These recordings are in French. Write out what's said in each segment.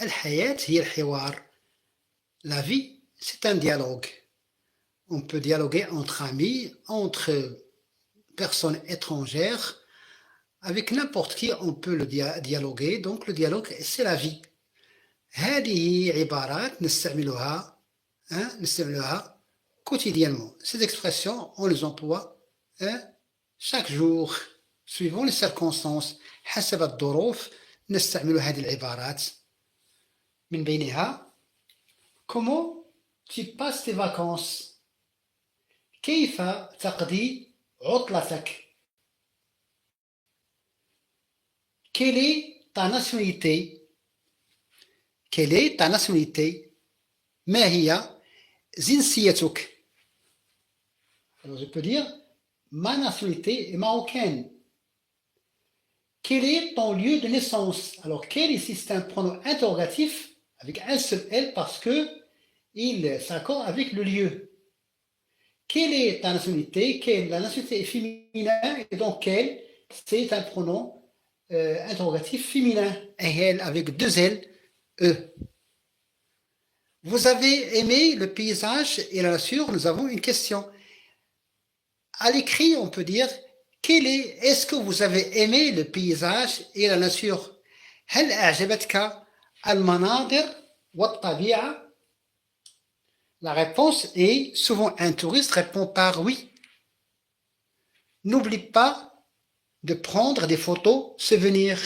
الحياة هي الحوار. La vie, c'est un dialogue. On peut dialoguer entre amis, entre personnes étrangères, avec n'importe qui on peut le dialoguer. Donc le dialogue, c'est la vie. هذه عبارات نستعملها quotidiennement. Ces expressions, on les emploie chaque jour, suivant les circonstances. حسب الظروف نستعمل هذه العبارات. من بينها comment tu passes tes vacances. كيف تقضي عطلتك. Quelle est ta nationalité. Quelle est ta nationalité. ما هي جنسيتك. Alors je peux dire ma nationalité est marocaine. Quel est ton lieu de naissance. Alors quel ici c'est un pronom interrogatif avec un seul L parce que il s'accorde avec le lieu. Quelle est ta nationalité. La nationalité est féminin et donc quel c'est un pronom interrogatif féminin. Elle avec deux L, E. Vous avez aimé le paysage et la nature. Nous avons une question. À l'écrit, on peut dire est-ce que vous avez aimé le paysage et la nature. هل أعجبتك المناظر والطبيعة. La réponse est souvent un touriste répond par oui. N'oublie pas de prendre des photos souvenirs.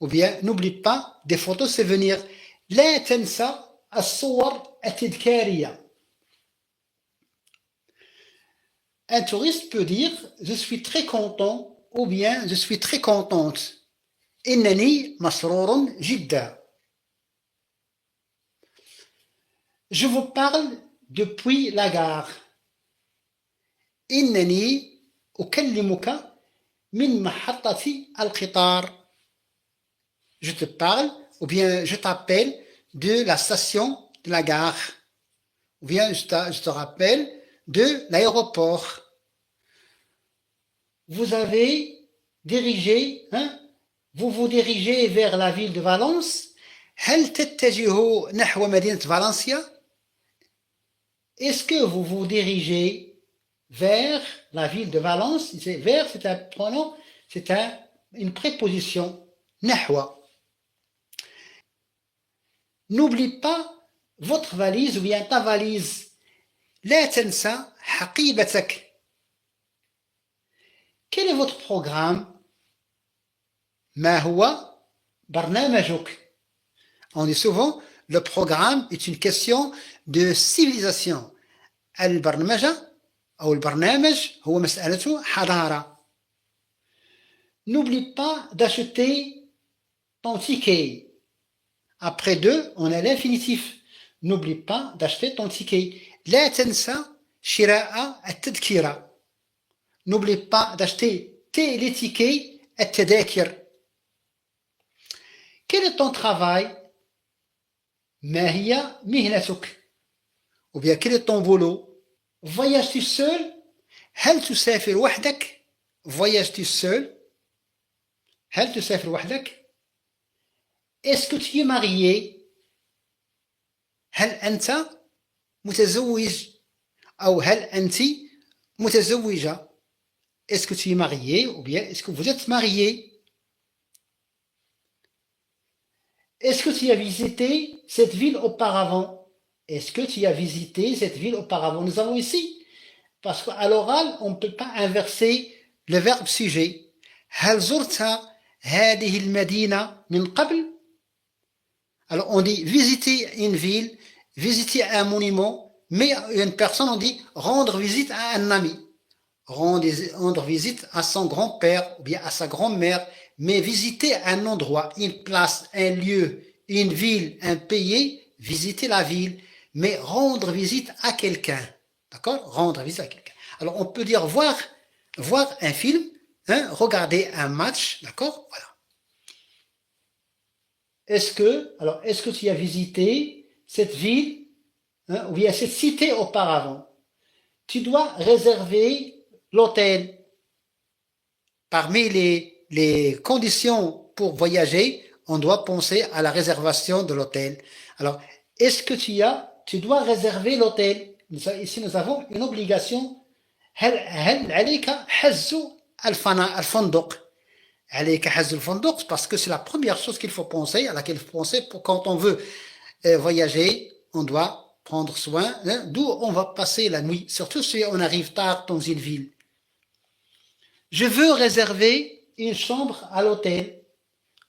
Ou bien n'oublie pas des photos souvenirs. لا تنسى الصور التذكارية. Un touriste peut dire je suis très content ou bien je suis très contente. إنني مسرور جدا. Je vous parle depuis la gare. إنني أكلمك من محطة القطار. Je te parle ou bien je t'appelle de la station de la gare. Ou bien je te rappelle de l'aéroport. Vous avez dirigé, vous vous dirigez vers la ville de Valence. هل تتجه نحو مدينة فالنسيا. Est-ce que vous vous dirigez vers la ville de Valence. Vers, c'est un pronom, c'est une préposition. نحو. N'oublie pas votre valise ou bien ta valise. لا تنسى حقيبتك. Quel est votre programme. ما هو برنامجك. On dit souvent le programme est une question de civilisation. البرمجة أو البرنامج هو مسألة حضارة. N'oublie pas d'acheter ton ticket. Après deux, on a l'infinitif. N'oublie pas d'acheter ton ticket. لا تنسى شراء التذكرة. N'oublie pas d'acheter les tickets التذاكر. Quel est ton travail. ما هي مهنتك. Ou bien quel est ton boulot. Voyages-tu seul. هل تسافر وحدك. Voyages-tu seul. هل تسافر وحدك. Est-ce que tu es marié. هل أنت متزوج أو هل أنت متزوجة. Est-ce que tu es marié ou bien est-ce que vous êtes marié. Est-ce que tu as visité cette ville auparavant. Est-ce que tu as visité cette ville auparavant. Nous avons ici, parce qu'à l'oral, on ne peut pas inverser le verbe sujet. هل زرت هذه المدينة من قبل. Alors on dit visiter une ville, visiter un monument, mais une personne on dit rendre visite à un ami, rendre visite à son grand-père ou bien à sa grand-mère, mais visiter un endroit, une place, un lieu, une ville, un pays, visiter la ville, mais rendre visite à quelqu'un, d'accord. Rendre visite à quelqu'un. Alors on peut dire voir un film, regarder un match, d'accord. Voilà. Est-ce que tu as visité cette ville ou bien cette cité auparavant. Tu dois réserver l'hôtel. Parmi les conditions pour voyager, on doit penser à la réservation de l'hôtel. Alors, est-ce que tu dois réserver l'hôtel? Ici, nous avons une obligation. هل عليك حجز الفندق؟ عليك حجز الفندق parce que c'est la première chose qu'il faut penser, à laquelle il faut penser quand on veut voyager, on doit prendre soin d'où on va passer la nuit, surtout si on arrive tard dans une ville. Je veux réserver une chambre à l'hôtel.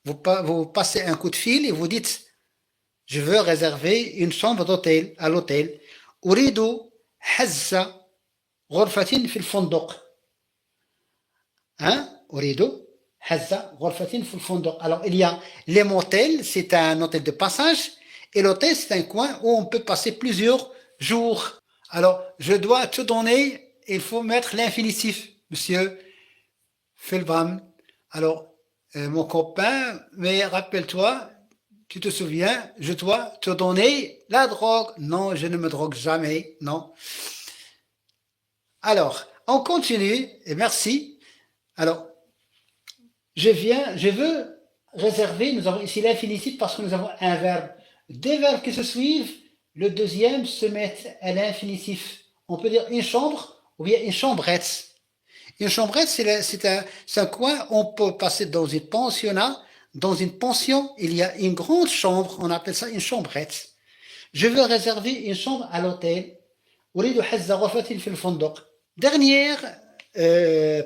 Vous passez un coup de fil et vous dites je veux réserver une chambre d'hôtel à l'hôtel. أريد حجز غرفة في الفندق. أريد حجز غرفة في الفندق. Alors il y a les motels, c'est un hôtel de passage, et l'hôtel c'est un coin où on peut passer plusieurs jours. Alors je dois te donner, il faut mettre l'infinitif, monsieur Felbram. Alors mon copain, mais rappelle-toi, tu te souviens, je dois te donner la drogue. Non, je ne me drogue jamais, non. Alors, on continue, et merci. Alors, je veux réserver, nous avons ici l'infinitif parce que nous avons un verbe. Des verbes qui se suivent, le deuxième se met à l'infinitif. On peut dire une chambre ou bien une chambrette. Une chambrette, c'est un coin, on peut passer dans une pensionnat. Dans une pension, il y a une grande chambre, on appelle ça une chambrette. Je veux réserver une chambre à l'hôtel. أريد حجز غرفة في الفندق. Dernière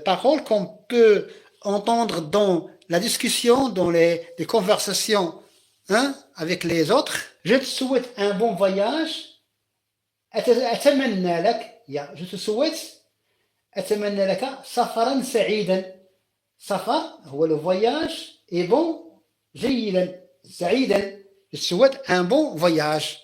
parole qu'on peut entendre dans la discussion, dans les conversations avec les autres. Je te souhaite un bon voyage. أتمنى لك, je te souhaite أتمنى لك سفرا سعيدا. سفر هو le voyage et bon جيدا سعيدا. Je te souhaite un bon voyage.